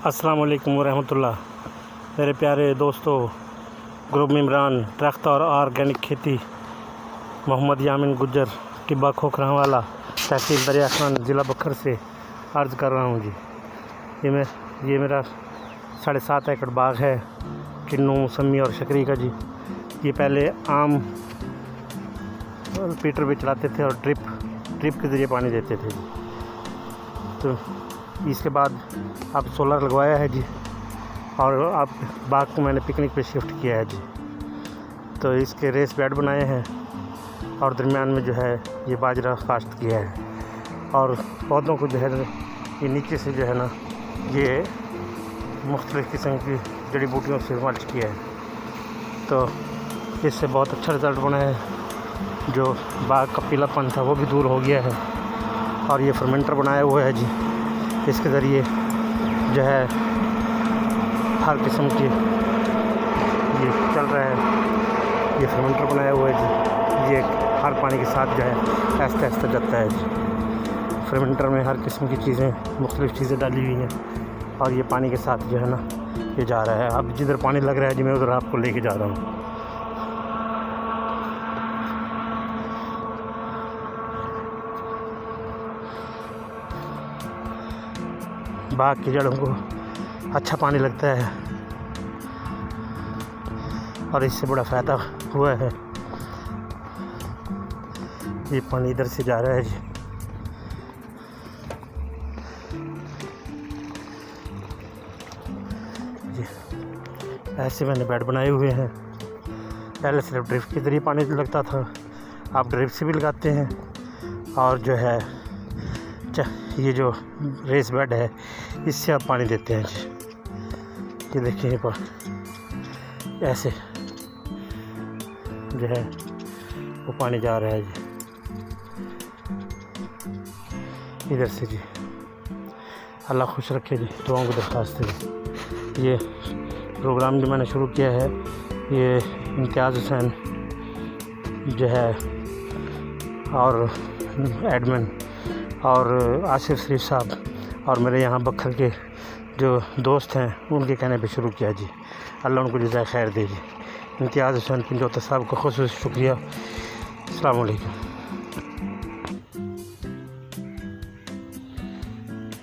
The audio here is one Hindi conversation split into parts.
अस्सलाम वालेकुम वरहमतुल्लाह। मेरे प्यारे दोस्तों, ग्रुप इमरान दरख्त और ऑर्गेनिक खेती, मोहम्मद यामिन गुज्जर, टिब्बा खोखरावाला, तहसील दरिया खान, ज़िला बखर से अर्ज़ कर रहा हूँ जी। ये मेरा 7.5 एकड़ बाग है, किन्नू, मौसमी और शकरी का जी। ये पहले आम पीटर पे चलाते थे और ड्रिप के ज़रिए पानी देते थे जी। तो इसके बाद अब सोलर लगवाया है जी, और अब बाग को मैंने पिकनिक पे शिफ्ट किया है जी। तो इसके रेस बेड बनाए हैं और दरमियान में जो है ये बाजरा काश्त किया है, और पौधों को जो है ये नीचे से जो है ना ये मुख्तलिफ़ किस्म की जड़ी बूटियों से मल्च किया है। तो इससे बहुत अच्छा रिज़ल्ट बना है। जो बाग का पीलापन था वो भी दूर हो गया है, और ये फर्मेंटर बनाया हुआ है जी। इसके ज़रिए जो है हर किस्म की ये चल रहा है। ये फर्मेंटर बनाया हुआ है जी। ये हर पानी के साथ जो है आहिस्ता आहिस्ता जाता है जी। फर्मेंटर में हर किस्म की चीज़ें, मुख्तलिफ़ चीज़ें डाली हुई हैं, और ये पानी के साथ जो है ना ये जा रहा है। अब जिधर पानी लग रहा है जी, मैं उधर आपको लेके जा रहा हूँ। बाग की जड़ों को अच्छा पानी लगता है और इससे बड़ा फ़ायदा हुआ है। ये पानी इधर से जा रहा है जी। ऐसे मैंने बेड बनाए हुए हैं। पहले सिर्फ ड्रिप के ज़रिए पानी लगता था, अब ड्रिप से भी लगाते हैं। और जो है ये जो रेस बेड है इससे आप पानी देते हैं जी। ये देखिए यहाँ पर ऐसे जो है वो पानी जा रहा है जी इधर से जी। अल्लाह खुश रखे जी, दुआओं की दरख्वास्त है जी। ये प्रोग्राम जो मैंने शुरू किया है, ये इम्तियाज़ हुसैन जो है और एडमिन और आसिफ शरीफ साहब और मेरे यहाँ बखर के जो दोस्त हैं उनके कहने पे शुरू किया जी। अल्लाह उनको जज़ाए खैर दे जी। इम्तियाज़ हुसैन पिंजौता साहब का खुसूसी शुक्रिया। अस्सलाम वालेकुम।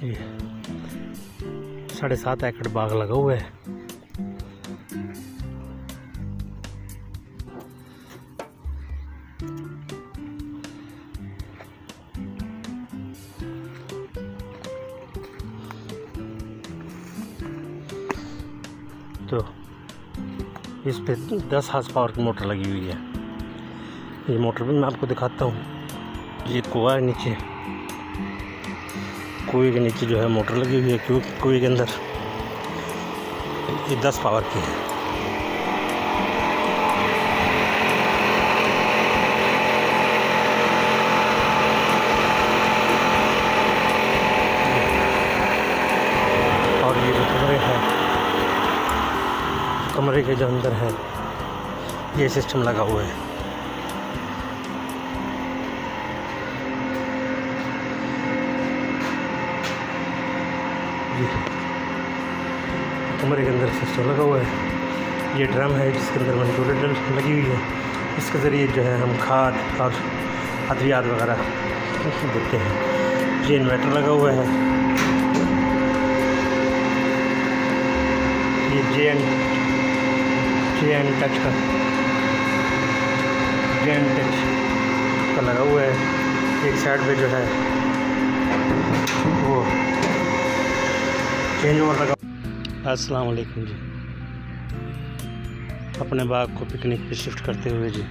ये 7.5 एकड़ बाग लगा हुआ है। तो इस पे 10 हार्स पावर की मोटर लगी हुई है। ये मोटर भी मैं आपको दिखाता हूँ। ये कुआं है नीचे, कुएं के नीचे जो है मोटर लगी हुई है। कुएं के अंदर ये 10 पावर की है। और ये जो कमरे के जो अंदर है ये सिस्टम लगा हुआ है। कमरे के अंदर सिस्टम लगा हुआ है। ये ड्रम है जिसके अंदर वेंटिलेटर लगी हुई है। इसके ज़रिए जो है हम खाद और अद्वियात वगैरह देते हैं। ये इन्वर्टर लगा हुआ है। ये जे एन टच का लगा हुआ है। एक साइड पे जो है वो चेंज ओवर लगा। अस्सलाम वालेकुम जी। अपने बाग को पिकनिक पे शिफ्ट करते हुए जी।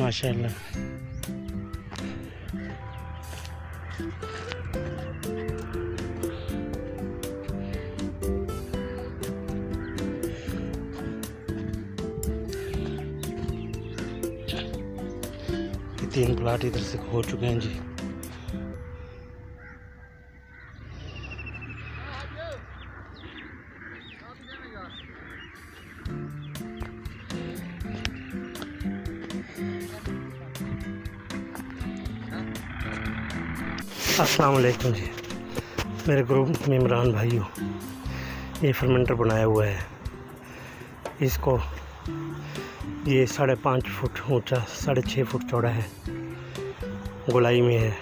माशाअल्लाह। ये 3 प्लाट इधर से हो चुके हैं जी। अस्सलाम वालेकुम जी, मेरे ग्रुप में इमरान भाइयों, ये फर्मेंटर बनाया हुआ है। इसको ये 5.5 फुट ऊंचा, 6.5 फुट चौड़ा है, गोलाई में है।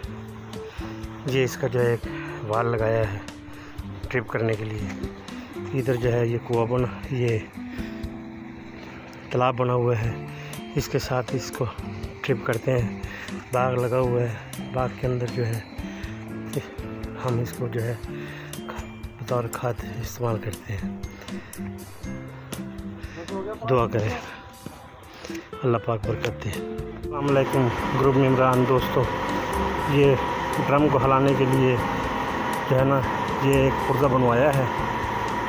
ये इसका जो है एक वाल लगाया है ट्रिप करने के लिए। इधर जो है ये कुआं ये तालाब बना हुआ है, इसके साथ इसको ट्रिप करते हैं। बाग लगा हुआ है, बाग के अंदर जो है हम इसको जो है बतौर खाद इस्तेमाल करते हैं। दुआ करें, अल्लाह पाक बरकत दे। अस्सलाम वालेकुम ग्रुप में इमरान दोस्तों, ये ड्रम को हिलाने के लिए जो है ना ये एक पुर्जा बनवाया है।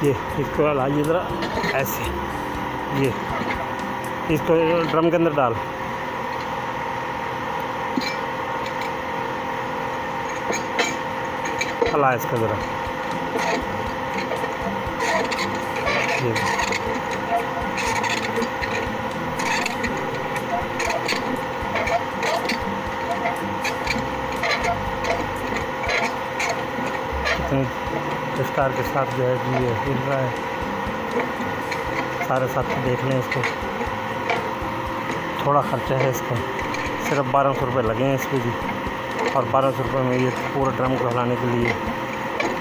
ये इसको हिलाइए ज़रा ऐसे, ये इसको ड्रम के अंदर डाल, हला इसका ज़रा, ये विस्तार के साथ जो है जी ये हिल रहा है। सारे साथी देख लें इसको। थोड़ा ख़र्चा है इसका, सिर्फ 1200 रुपये लगे हैं इस पर भी, और 1200 रुपये में ये पूरा ड्रम को हिलाने के लिए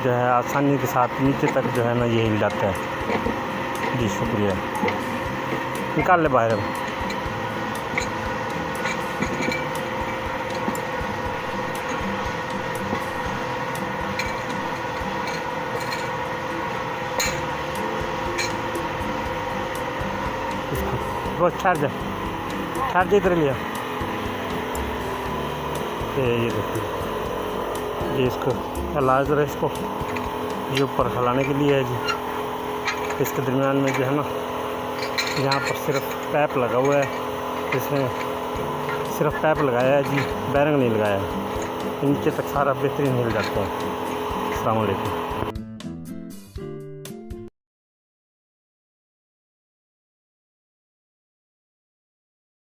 जो है आसानी के साथ नीचे तक जो है ना ये हिल जाता है। जी शुक्रिया, निकाल ले बाहर। बस ठहर जा इधर लिया। ये देखिए, ये इसको हिला ज़रा, इसको ये ऊपर हिलाने के लिए है जी। इसके दरमियान में जो है ना यहाँ पर सिर्फ पैप लगा हुआ है, इसमें सिर्फ पैप लगाया है जी, बैरिंग नहीं लगाया है। नीचे तक सारा बेहतरीन हिल जाता है। अस्सलाम वालेकुम।